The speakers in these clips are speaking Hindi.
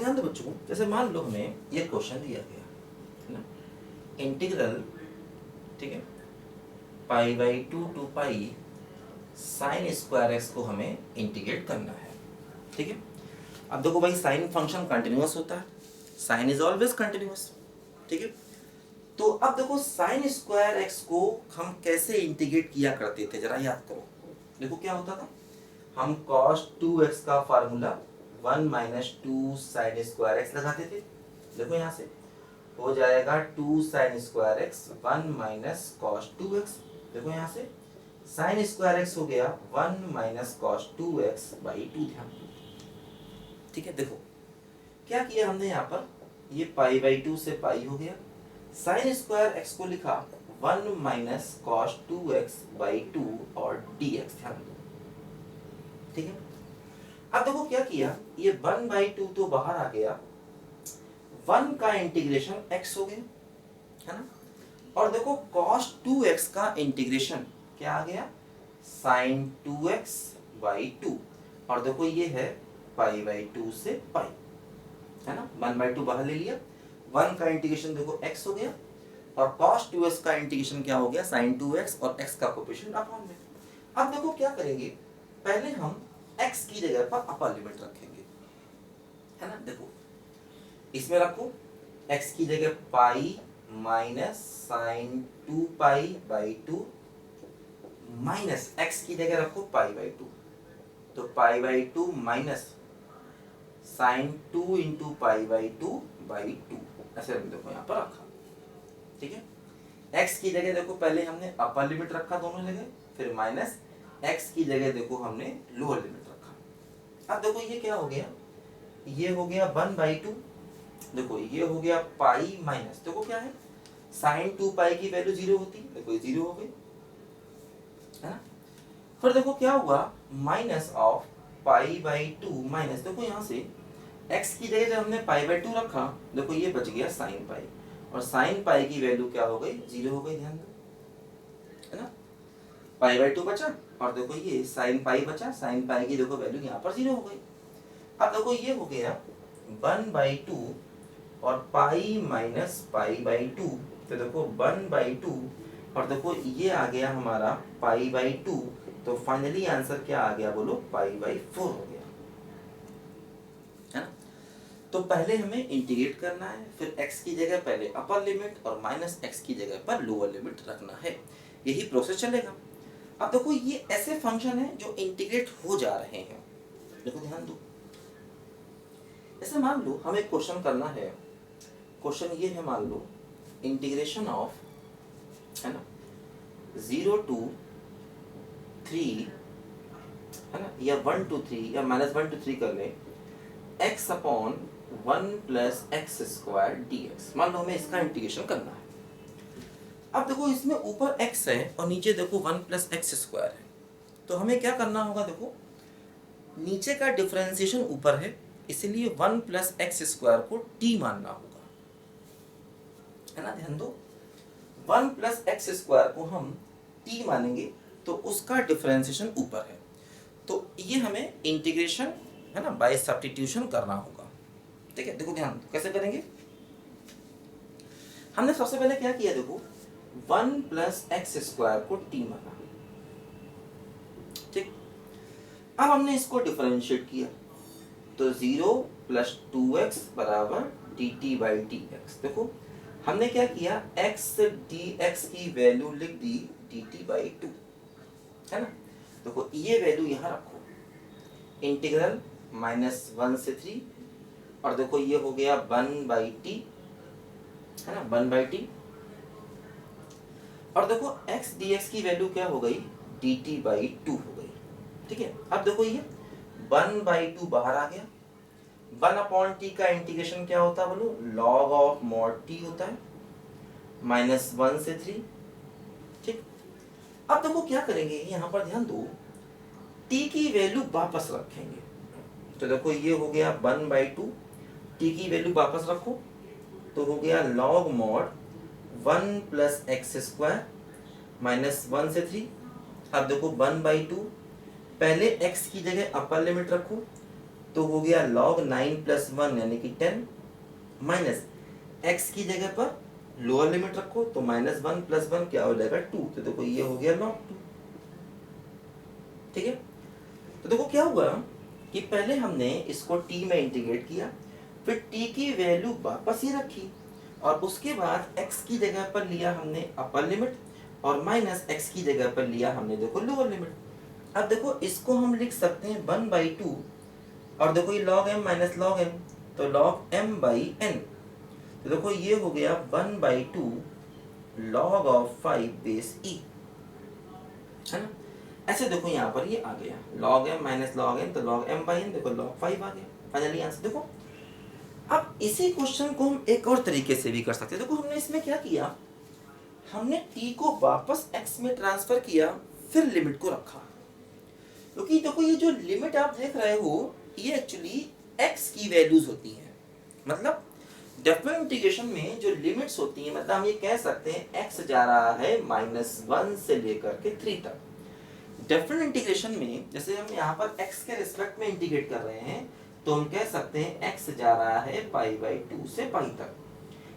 ध्यान दो बच्चों, जैसे मान लो हमें ये क्वेश्चन दिया गया है ना, इंटीग्रल, ठीक है, pi by 2 to pi sine square x को हमें इंटीग्रेट करना है, ठीक है। अब देखो भाई, साइन फंक्शन कंटिन्यूअस होता है, साइन इज ऑलवेज कंटिन्यूअस, ठीक है। तो अब देखो साइन स्क्वायर एक्स को हम कैसे इंटीग्रेट किया करते थे, जरा याद करो। देखो क्या होता था, हम cos 2x का formula 1 minus 2 sign square x लगाते थे। देखो यहाँ से हो जाएगा 2 sign square x 1 minus cos 2x। देखो यहाँ से साइन स्क्वायर एक्स हो गया 1 माइनस कॉस 2x बाई 2। ध्यान, ठीक है। देखो क्या किया हमने यहाँ पर, ये पाई बाई 2 से पाई हो गया, साइन स्क्वायर एक्स को लिखा 1 माइनस कॉस 2x बाई 2 और dx। ध्यान दो, ठीक है। अब देखो क्या किया, ये 1 बाई 2 तो बाहर आ गया, 1 का इंटीग्रेशन x हो गया, है ना। और देखो cos 2x का इंटीग्रेशन क्या आ गया, sin 2x बाई 2। और देखो ये है पाई बाई 2 से पाई, है ना, 1 बाई 2 बाहर ले लिया, 1 का इंटीग्रेशन देखो x हो गया, और cos 2x का इंटीग्रेशन क्या हो गया, sin 2x, और x का कोएफिशिएंट अपॉन में। अब देखो क्या करेंगे, पहले हम x की जगह पर अपर लिमिट रखेंगे, है ना। देखो इसमें रखो x की जगह pi minus sine 2 pi by 2, minus x की जगह रखो पाई बाई 2, तो pi by 2 minus sine 2 into pi by 2 by 2, ऐसे देखो यहाँ पर रखा, ठीक है। x की जगह देखो पहले हमने अपर लिमिट रखा दोनों जगह, फिर माइनस x की जगह देखो हमने लोअर लिमिट रखा। अब देखो ये क्या हो गया, ये हो गया 1 बाई 2, देखो ये हो गया पाई माइनस, देखो क्या है, साइन 2 पाई की वैल्यू 0 होती, देखो ये 0 हो गई, है ना। फिर देखो क्या हुआ, minus of pi by 2 minus, देखो यहाँ से x की जगह जब हमने पाई बाई 2 रखा, देखो ये बच गया साइन पाई, और साइन पाई की वैल्यू क्या हो गई, 0 हो गई, ध्यान दो, है ना। पाई बाई 2 बचा, और देखो ये साइन पाई बचा, साइन पाई की देखो वैल्यू यहाँ पर 0 हो गई। अब देखो ये हो गया 1 बाई 2 और पाई माइनस पाई बाई 2, तो देखो 1 बाई 2, और देखो ये आ गया हमारा पाई बाई 2, तो फाइनली आंसर क्या आ गया बोलो, पाई बाई 4 हो गया, है ना। तो पहले हमें इंटीग्रेट करना है, फिर x की जगह पहले अपर लिमिट और माइनस x की जगह पर लोअर लिमिट रखना है, यही प्रोसेस चलेगा। अब देखो ये ऐसे फंक्शन है जो इंटीग्रेट हो जा रहे हैं, देखो ध्यान दो। ऐसे मान लो हमें क्वेश्चन करना है, क्वेश्चन ये है, मान लो इंटीग्रेशन ऑफ, है ना, 0 टू 3, है ना, या 1 टू 3 या -1 टू 3 कर लें, x upon 1 plus x square dx। मान लो हमें इसका इंटीग्रेशन करना है। अब देखो इसमें ऊपर x है और नीचे देखो 1 प्लस एक्स स्क्वायर है, तो हमें क्या करना होगा, देखो नीचे का डिफरेंशिएशन ऊपर है, इसलिए 1 प्लस एक्स स्क्वायर को t मानना होगा, है ना। ध्यान दो, 1 प्लस एक्स स्क्वायर को हम t मानेंगे, तो उसका डिफरेंशिएशन ऊपर है, तो ये हमें इंटीग्रेशन, है ना, बाय सब्स्टिट्यूशन करना होगा, ठीक है। देखो ध्यान कैसे करेंगे, हमने सबसे पहले क्या किया, देखो 1 प्लस एक्स स्क्वायर को t माना, ठीक। अब हमने इसको डिफरेंशिएट किया, तो 0 प्लस 2x बराबर dt बाई dx। देखो हमने क्या किया, x dx की वैल्यू लिख दी dt बाई 2, है ना। देखो ये वैल्यू यहाँ रखो, इंटीग्रल -1 से 3, और देखो ये हो गया 1 बाई टी, है ना, 1 बाई टी, और देखो x dx की वैल्यू क्या हो गई, dt बाई 2 हो गई, ठीक है। अब देखो ये 1 बाई 2 बाहर आ गया, 1 अपॉन टी का इंटीग्रेशन क्या होता है बोलो, log ऑफ मॉड टी होता है, -1 से 3, ठीक। अब देखो क्या करेंगे, यहाँ पर ध्यान दो, t की वैल्यू वापस रखेंगे, तो देखो ये हो गया 1 बाई 2, टी की वैल्यू वापस रखो, तो हो गया log mod 1 plus x square -1 से 3। अब देखो 1 बाई 2, पहले x की जगह अपर लिमिट रखो, तो हो गया log 9 प्लस 1 यानी कि 10 माइनस x की जगह पर लोअर लिमिट रखो तो -1 प्लस 1 क्या हो जाएगा 2, तो देखो ये हो गया log 2। ठीक है, तो देखो क्या हुआ कि पहले हमने इसको t में इंटीग्रेट किया, फिर t की वैल्यू वापस ही रखी और उसके बाद x की जगह पर लिया हमने अपर लिमिट और माइनस x की जगह पर लिया हमने देखो लोअर लिमिट। अब देखो इसको हम लिख सकते हैं 1/2 और देखो ये log m minus log m, तो log m/n, तो देखो ये हो गया 1/2 log ऑफ 5 बेस e, है ना। ऐसे देखो यहाँ पर ये आ गया log m minus log n, तो log m/n देखो log 5 आ गया फाइनली आंसर। देखो अब इसी क्वेश्चन को हम एक और तरीके से भी कर सकते हैं। देखो हमने इसमें क्या किया, हमने t को वापस x में ट्रांसफर किया फिर लिमिट को रखा, क्योंकि देखो ये जो लिमिट आप देख रहे हो ये एक्चुअली x की वैल्यूज होती हैं। मतलब डेफिनेट इंटीग्रेशन में जो लिमिट्स होती हैं, मतलब हम ये कह सकते हैं x जा रहा है -1 से लेकर के 3 तक। डेफिनेट इंटीग्रेशन में जैसे हम यहाँ पर x के रिस्पेक्ट में इंटीग्रेट कर रहे हैं तो हम कह सकते हैं x जा रहा है π/2 से π तक।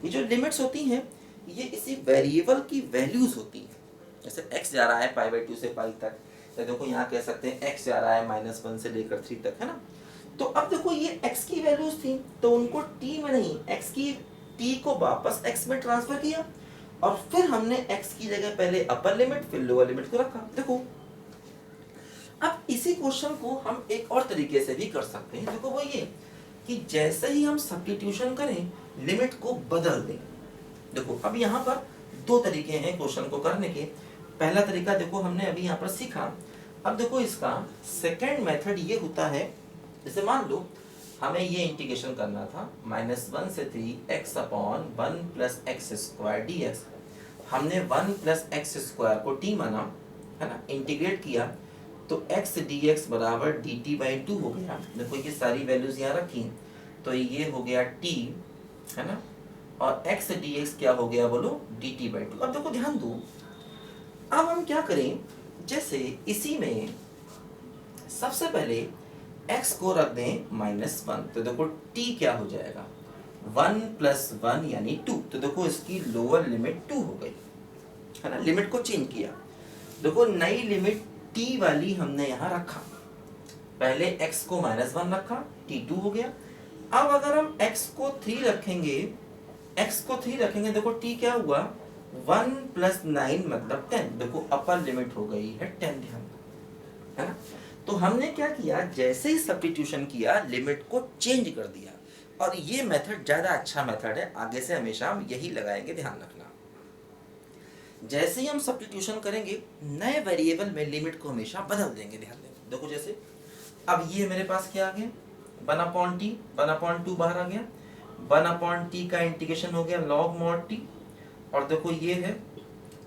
ये जो लिमिट्स होती हैं ये इसी वेरिएबल की वैल्यूज होती हैं। जैसे x जा रहा है π/2 से π तक, तो देखो यहाँ कह सकते हैं x जा रहा है -1 से लेकर 3 तक, है ना। तो अब देखो ये x की वैल्यूज थी तो उनको t में नहीं, x की t को वापस x में ट्रांसफर किया और फिर हमने x की जगह पहले अपर लिमिट फिर लोअर लिमिट को रखा। देखो अब इसी क्वेश्चन को हम एक और तरीके से भी कर सकते हैं। देखो वो ये कि जैसे ही हम सब्स्टिट्यूशन करें लिमिट को बदल दें। देखो अब यहाँ पर दो तरीके हैं क्वेश्चन को करने के। पहला तरीका देखो हमने अभी यहाँ पर सीखा। अब देखो इसका सेकेंड मेथड ये होता है, जैसे मान लो हमें ये इंटीग्रेशन करना था -1 से 3x/1 + x² dx। हमने 1 + x² को t माना, है ना, इंटीग्रेट किया तो x dx बराबर dt/2 हो गया। देखो ये सारी वैल्यूज यहाँ रखी तो ये हो गया t, है ना, और x dx क्या हो गया बोलो dt/2। अब देखो ध्यान दो, अब हम क्या करें, जैसे इसी में सबसे पहले x को रख दें -1, तो देखो t क्या हो जाएगा 1 + 1 यानी 2, तो देखो इसकी लोअर लिमिट 2 हो गई, है ना, लिमिट को चेंज किया। देखो नई लिमिट t वाली हमने यहाँ रखा, पहले x को -1 रखा t2 हो गया। अब अगर हम x को 3 रखेंगे, देखो t क्या हुआ 1 + 9 मतलब 10, देखो अपर लिमिट हो गई है 10, ध्यान, है ना। तो हमने क्या किया, जैसे ही सब्स्टिट्यूशन किया लिमिट को चेंज कर दिया और ये मेथड ज़्यादा अच्छा मेथड है, आगे से हमेशा हम यही लगाएंगे, ध्यान रखना। जैसे ही हम सब्स्टिट्यूशन करेंगे नए वेरिएबल में लिमिट को हमेशा बदल देंगे, ध्यान देंगे। देखो जैसे अब ये मेरे पास क्या आ गया 1/t, 1/2 बाहर आ गया, 1/t का इंटीग्रेशन हो गया log mod t, और देखो ये है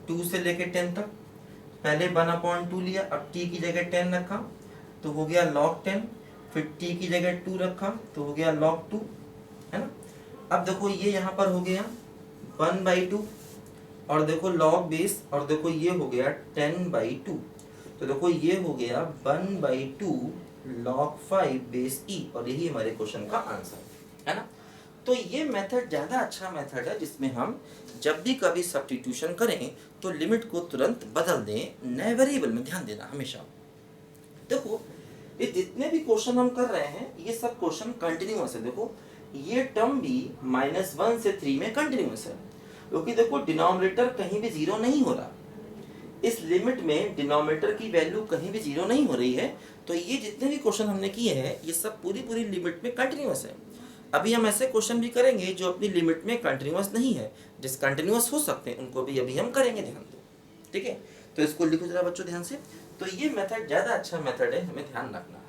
2 से लेके 10 तक, पहले 1/2 लिया, अब t की जगह 10 रखा तो हो गया log 10, फिर t की जगह 2 रखा तो हो गया log 2, है ना। अब देखो ये यहाँ पर हो गया 1/2 और देखो log बेस, और देखो ये हो गया 10/2, तो देखो ये हो गया 1/2 log 5 बेस e, और यही हमारे क्वेश्चन का आंसर है ना। तो ये मेथड ज़्यादा अच्छा मेथड है जिसमें हम जब भी कभी सब्स्टिट्यूशन करें तो लिमिट को तुरंत बदल दें नए वेरिएबल में, ध्यान देना हमेशा। देखो ये जितने भी क्वेश्चन हम कर रहे हैं ये सब क्वेश्चन कंटिन्यूअस है। देखो ये टर्म भी -1 से 3 में कंटिन्यूअस है, क्योंकि देखो डिनोमिनेटर कहीं भी 0 नहीं हो रहा, इस लिमिट में डिनोमिनेटर की वैल्यू कहीं भी 0 नहीं हो रही है। तो ये जितने भी क्वेश्चन हमने किए हैं ये सब पूरी लिमिट में कंटिन्यूअस है। अभी हम ऐसे क्वेश्चन भी करेंगे जो अपनी लिमिट में कंटिन्यूअस नहीं है, डिसकंटिन्यूअस हो सकते हैं, उनको भी अभी हम करेंगे, ध्यान दो, ठीक है। तो इसको लिखो जरा बच्चों ध्यान से। तो ये मेथड ज़्यादा अच्छा मेथड है, हमें ध्यान रखना।